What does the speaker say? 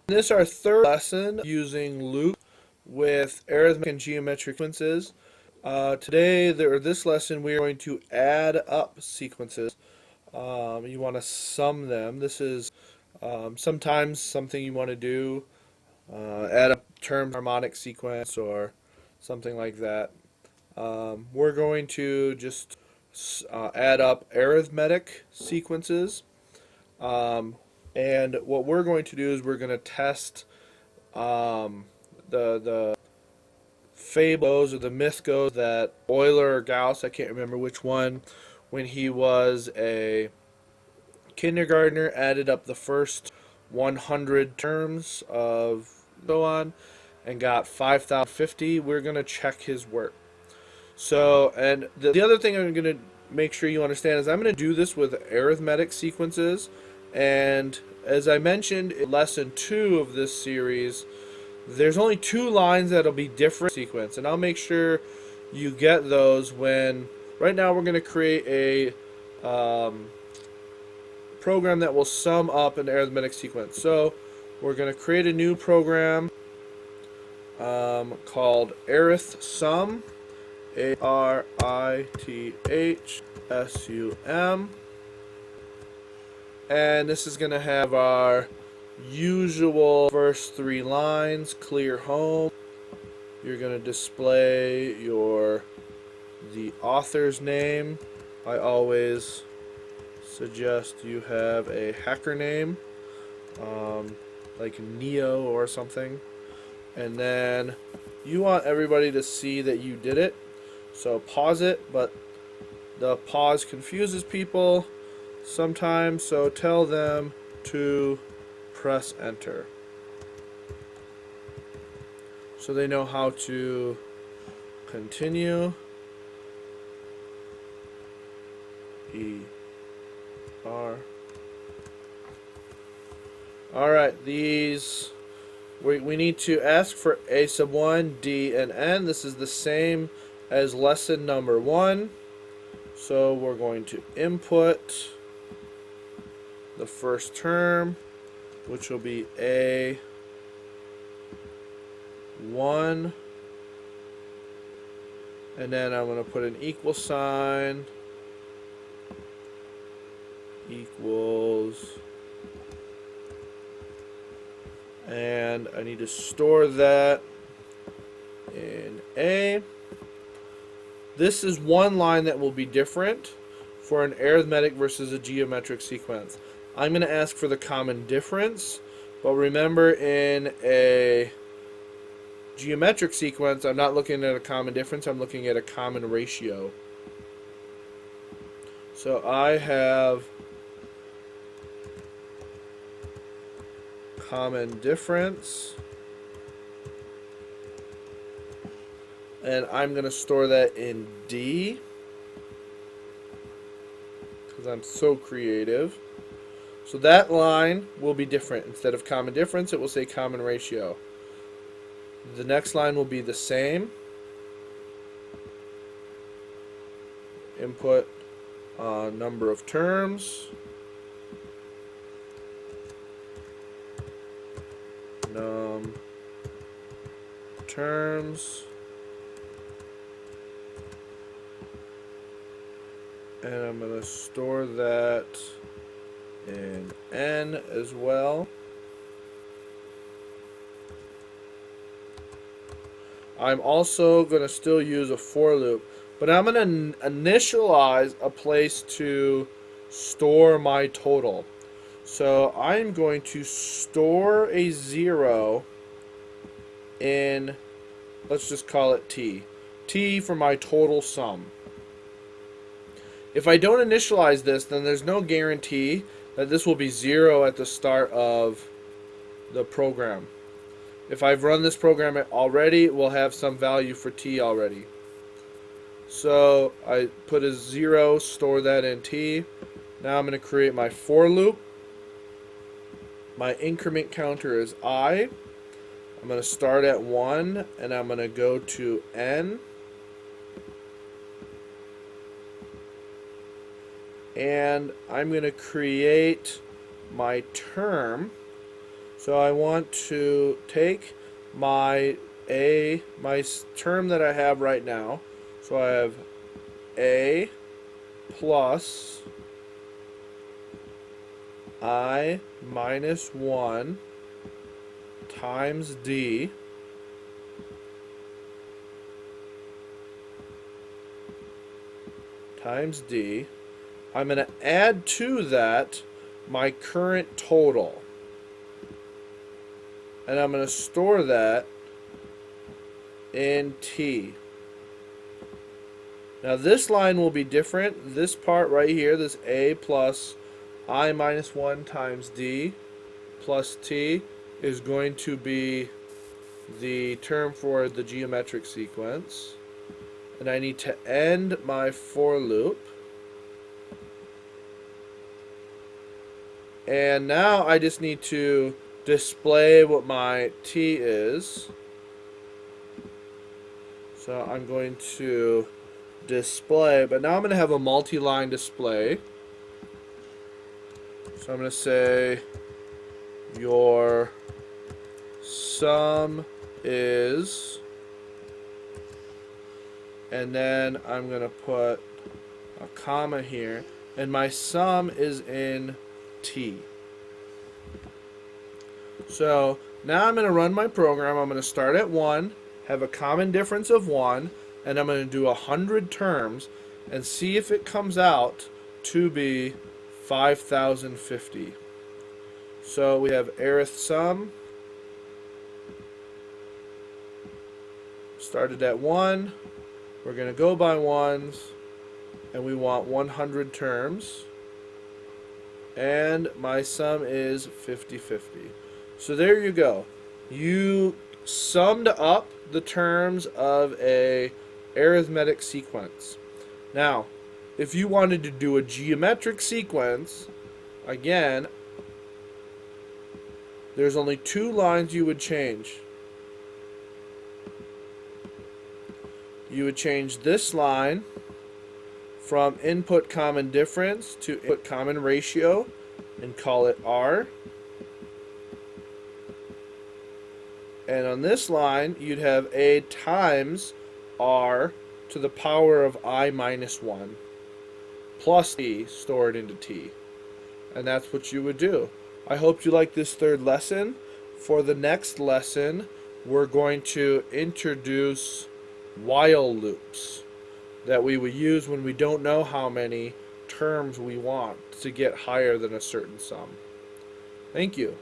This is our third lesson using loop with arithmetic and geometric sequences. This lesson, we are going to add up sequences. You want to sum them. This is sometimes something you want to do. Add up term harmonic sequence or something like that. We're going to just add up arithmetic sequences. Um, and what we're going to do is we're going to test um, the fable goes or the myth goes that Euler or Gauss, I can't remember which one, when he was a kindergartner, added up the first 100 terms of so on and got 5,050. We're going to check his work. So, and the other thing I'm going to make sure you understand is I'm going to do this with arithmetic sequences. And as I mentioned in lesson 2 of this series, there's only two lines that'll be different sequence, and I'll make sure you get those when. Right now, we're going to create a program that will sum up an arithmetic sequence. So we're going to create a new program called arithsum, arithsum, and this is going to have our usual first three lines. Clear home. You're going to display the author's name. I always suggest you have a hacker name, like Neo or something. And then you want everybody to see that you did it. So pause it, but the pause confuses people sometimes, so tell them to press enter so they know how to continue. Alright, these we need to ask for a sub 1, d, and n. This is the same as lesson number 1. So we're going to input the first term, which will be A1, and then I'm going to put an equal sign, equals, and I need to store that in A. This is one line that will be different for an arithmetic versus a geometric sequence. I'm going to ask for the common difference, but remember, in a geometric sequence, I'm not looking at a common difference, I'm looking at a common ratio. So I have common difference, and I'm going to store that in D because I'm so creative. So that line will be different. Instead of common difference, it will say common ratio. The next line will be the same. Input number of terms. Terms. And I'm going to store that in N as well. I'm also going to still use a for loop, but I'm going to initialize a place to store my total. So I'm going to store a 0 in, let's just call it T. T for my total sum. If I don't initialize this, then there's no guarantee that this will be 0 at the start of the program. If I've run this program already, it will have some value for T already. So I put a 0, store that in T. Now I'm going to create my for loop. My increment counter is I. I'm going to start at 1, and I'm going to go to N. And I'm going to create my term. So I want to take my term that I have right now. So I have a plus I minus 1 times d times d. I'm going to add to that my current total. And I'm going to store that in t. Now this line will be different. This part right here, this a plus I minus 1 times d plus t, is going to be the term for the geometric sequence. And I need to end my for loop. And now I just need to display what my t is. So I'm going to display, but now I'm going to have a multi-line display. So I'm going to say your sum is, and then I'm going to put a comma here, and my sum is in t. So now I'm going to run my program. I'm going to start at 1, have a common difference of 1, and I'm going to do 100 terms and see if it comes out to be 5050. So we have arith sum started at 1. We're going to go by ones, and we want 100 terms. And my sum is 5050. So there you go. You summed up the terms of a arithmetic sequence. Now, if you wanted to do a geometric sequence, again, there's only 2 lines you would change. You would change this line from input common difference to input common ratio and call it R. And on this line, you'd have A times R to the power of I minus 1 plus T stored into T. And that's what you would do. I hope you like this third lesson. For the next lesson, we're going to introduce while loops that we would use when we don't know how many terms we want to get higher than a certain sum. Thank you.